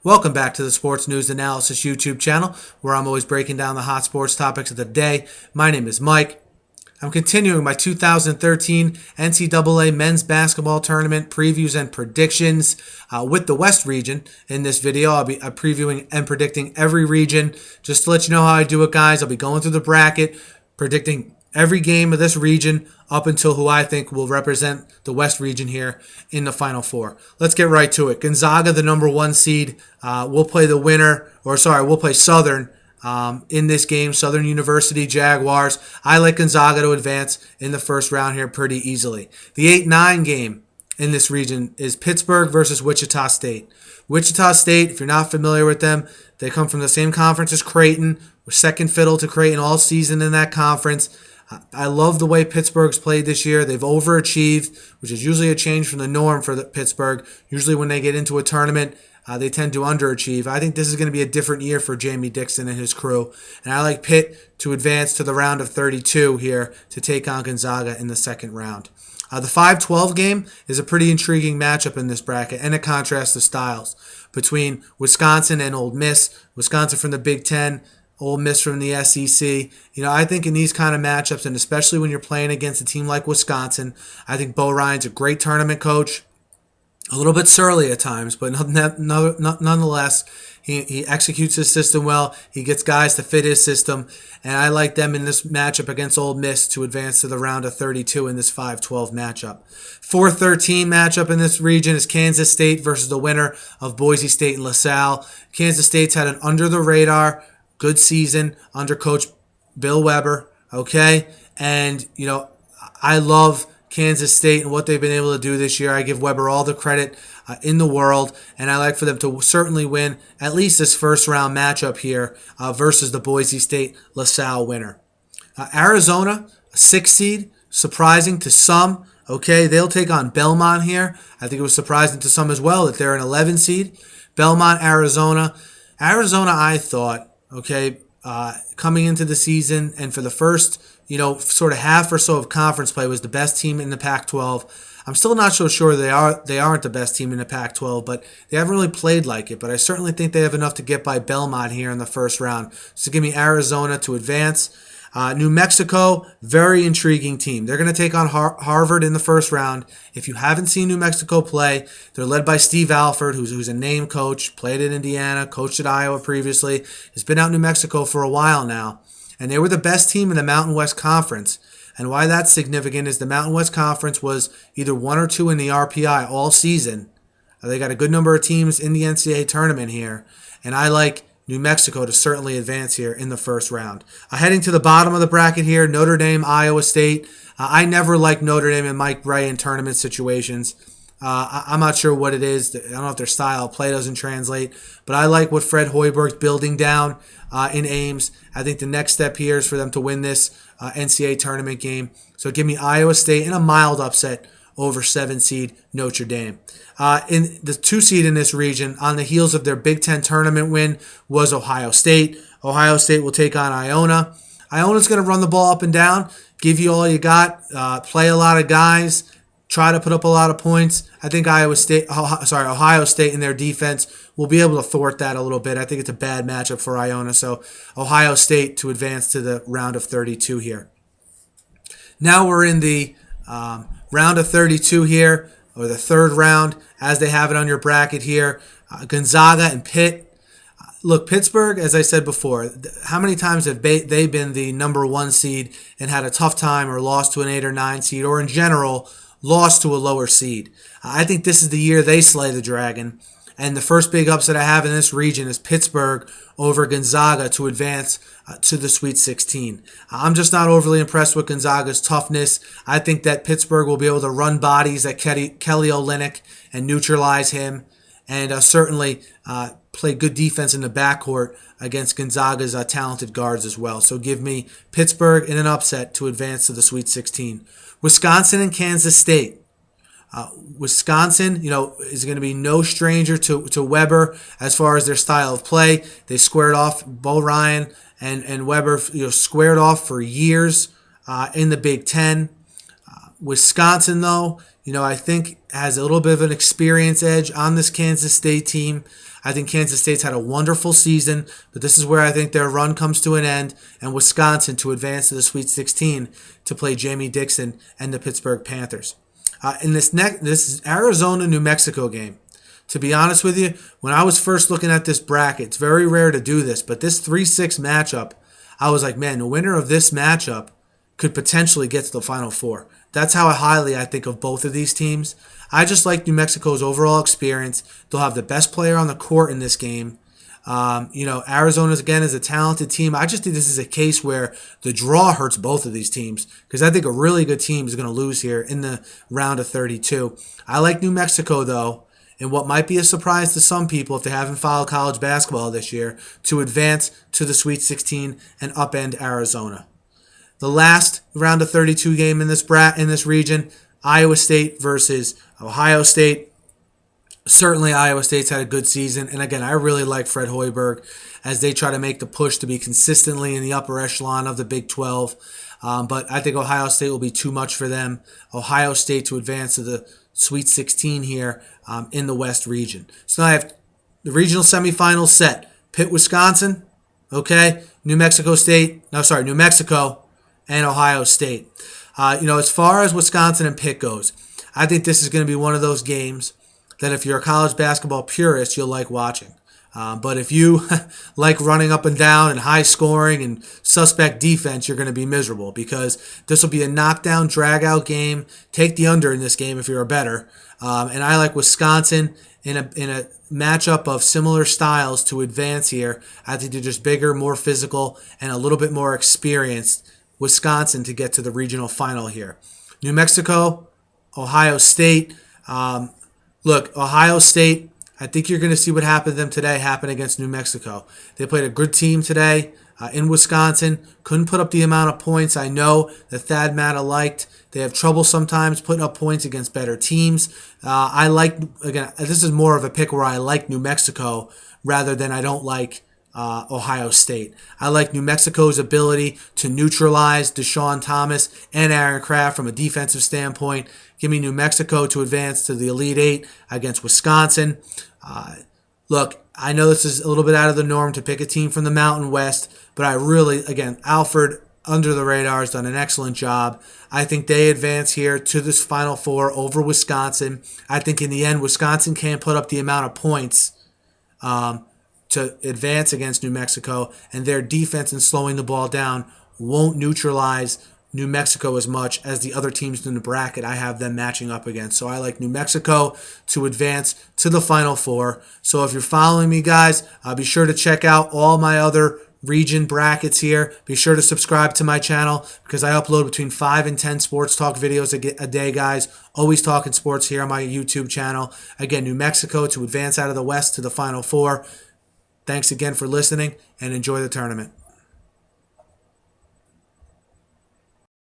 Welcome back to the Sports News Analysis YouTube channel, where I'm always breaking down the hot sports topics of the day. My name is Mike. I'm continuing my 2013 NCAA Men's Basketball Tournament previews and predictions with the West region. In this video, I'll be previewing and predicting every region. Just to let you know how I do it, guys, I'll be going through the bracket, predicting every game of this region up until who I think will represent the West region here in the Final Four. Let's get right to it. Gonzaga, the number 1 seed, we'll play we'll play Southern in this game. Southern University Jaguars. I like Gonzaga to advance in the first round here pretty easily. The 8-9 game in this region is Pittsburgh versus Wichita State. Wichita State, if you're not familiar with them, they come from the same conference as Creighton. We're second fiddle to Creighton all season in that conference. I love the way Pittsburgh's played this year. They've overachieved, which is usually a change from the norm for Pittsburgh. Usually when they get into a tournament, they tend to underachieve. I think this is going to be a different year for Jamie Dixon and his crew. And I like Pitt to advance to the round of 32 here to take on Gonzaga in the second round. The 5-12 game is a pretty intriguing matchup in this bracket, and a contrast of styles between Wisconsin and Ole Miss. Wisconsin from the Big Ten, Ole Miss from the SEC. I think in these kind of matchups, and especially when you're playing against a team like Wisconsin, I think Bo Ryan's a great tournament coach. A little bit surly at times, but nonetheless, he executes his system well. He gets guys to fit his system, and I like them in this matchup against Ole Miss to advance to the round of 32 in this 5-12 matchup. 4-13 matchup in this region is Kansas State versus the winner of Boise St and LaSalle. Kansas State's had an under-the-radar good season under Coach Bill Weber, okay? And, I love Kansas State and what they've been able to do this year. I give Weber all the credit in the world, and I like for them to certainly win at least this first-round matchup here versus the Boise State LaSalle winner. Arizona, a 6 seed, surprising to some. Okay, they'll take on Belmont here. I think it was surprising to some as well that they're an 11 seed. Belmont, Arizona. Arizona, I thought, coming into the season and for the first, sort of half or so of conference play was the best team in the Pac-12. I'm still not so sure they aren't the best team in the Pac-12, but they haven't really played like it. But I certainly think they have enough to get by Belmont here in the first round. So give me Arizona to advance. New Mexico, very intriguing team. They're going to take on Harvard in the first round. If you haven't seen New Mexico play, they're led by Steve Alford, who's a name coach, played at Indiana, coached at Iowa previously, has been out in New Mexico for a while now. And they were the best team in the Mountain West Conference. And why that's significant is the Mountain West Conference was either 1 or 2 in the RPI all season. They got a good number of teams in the NCAA tournament here. And I like New Mexico to certainly advance here in the first round. Heading to the bottom of the bracket here, Notre Dame, Iowa State. I never liked Notre Dame and Mike Brey in tournament situations. I'm not sure what it is. I don't know if their style of play doesn't translate, but I like what Fred Hoiberg's building down in Ames. I think the next step here is for them to win this NCAA tournament game. So give me Iowa State in a mild upset over 7 seed Notre Dame. In the 2 seed in this region, on the heels of their Big Ten tournament win, was Ohio State. Ohio State will take on Iona. Iona's going to run the ball up and down, give you all you got, play a lot of guys, try to put up a lot of points. I think Ohio State in their defense will be able to thwart that a little bit. I think it's a bad matchup for Iona. So Ohio State to advance to the round of 32 here. Now we're in the round of 32 here, or the third round, as they have it on your bracket here. Gonzaga and Pitt. Look, Pittsburgh, as I said before, how many times have they been the number 1 seed and had a tough time or lost to an 8 or 9 seed, or in general, lost to a lower seed? I think this is the year they slay the dragon. And the first big upset I have in this region is Pittsburgh over Gonzaga to advance to the Sweet 16. I'm just not overly impressed with Gonzaga's toughness. I think that Pittsburgh will be able to run bodies at Kelly Olynyk and neutralize him, and certainly play good defense in the backcourt against Gonzaga's talented guards as well. So give me Pittsburgh in an upset to advance to the Sweet 16. Wisconsin and Kansas State. Wisconsin, is going to be no stranger to Weber as far as their style of play. They squared off Bo Ryan and Weber, squared off for years in the Big Ten. Wisconsin, though, I think has a little bit of an experience edge on this Kansas State team. I think Kansas State's had a wonderful season, but this is where I think their run comes to an end, and Wisconsin to advance to the Sweet 16 to play Jamie Dixon and the Pittsburgh Panthers. In this Arizona-New Mexico game, to be honest with you, when I was first looking at this bracket, it's very rare to do this, but this 3-6 matchup, I was like, man, the winner of this matchup could potentially get to the Final Four. That's how highly I think of both of these teams. I just like New Mexico's overall experience. They'll have the best player on the court in this game. Arizona's, again, is a talented team. I just think this is a case where the draw hurts both of these teams because I think a really good team is going to lose here in the round of 32. I like New Mexico, though, and what might be a surprise to some people if they haven't followed college basketball this year, to advance to the Sweet 16 and upend Arizona. The last round of 32 game in this region, Iowa State versus Ohio State. Certainly Iowa State's had a good season, and again, I really like Fred Hoiberg as they try to make the push to be consistently in the upper echelon of the Big 12. But I think Ohio State will be too much for them. Ohio State to advance to the Sweet 16 here in the West region. So now I have the regional semifinals set. Pitt, Wisconsin, okay? New Mexico, and Ohio State. As far as Wisconsin and Pitt goes, I think this is going to be one of those games that if you're a college basketball purist, you'll like watching. But if you like running up and down and high scoring and suspect defense, you're going to be miserable because this will be a knockdown, drag-out game. Take the under in this game if you're a bettor. And I like Wisconsin in a matchup of similar styles to advance here. I think they're just bigger, more physical, and a little bit more experienced. Wisconsin to get to the regional final here. New Mexico, Ohio State. Ohio State, I think you're going to see what happened to them today happen against New Mexico. They played a good team today in Wisconsin. Couldn't put up the amount of points I know that Thad Matta liked. They have trouble sometimes putting up points against better teams. This is more of a pick where I like New Mexico rather than I don't like Ohio State. I like New Mexico's ability to neutralize Deshaun Thomas and Aaron Craft from a defensive standpoint. Give me New Mexico to advance to the Elite Eight against Wisconsin. I know this is a little bit out of the norm to pick a team from the Mountain West, but I really, again, Alfred under the radar has done an excellent job. I think they advance here to this Final Four over Wisconsin. I think in the end, Wisconsin can't put up the amount of points to advance against New Mexico, and their defense and slowing the ball down won't neutralize New Mexico as much as the other teams in the bracket I have them matching up against. So I like New Mexico to advance to the Final Four. So if you're following me, guys, be sure to check out all my other region brackets here. Be sure to subscribe to my channel because I upload between 5 and 10 sports talk videos a day, guys. Always talking sports here on my YouTube channel. Again, New Mexico to advance out of the West to the Final Four. Thanks again for listening, and enjoy the tournament.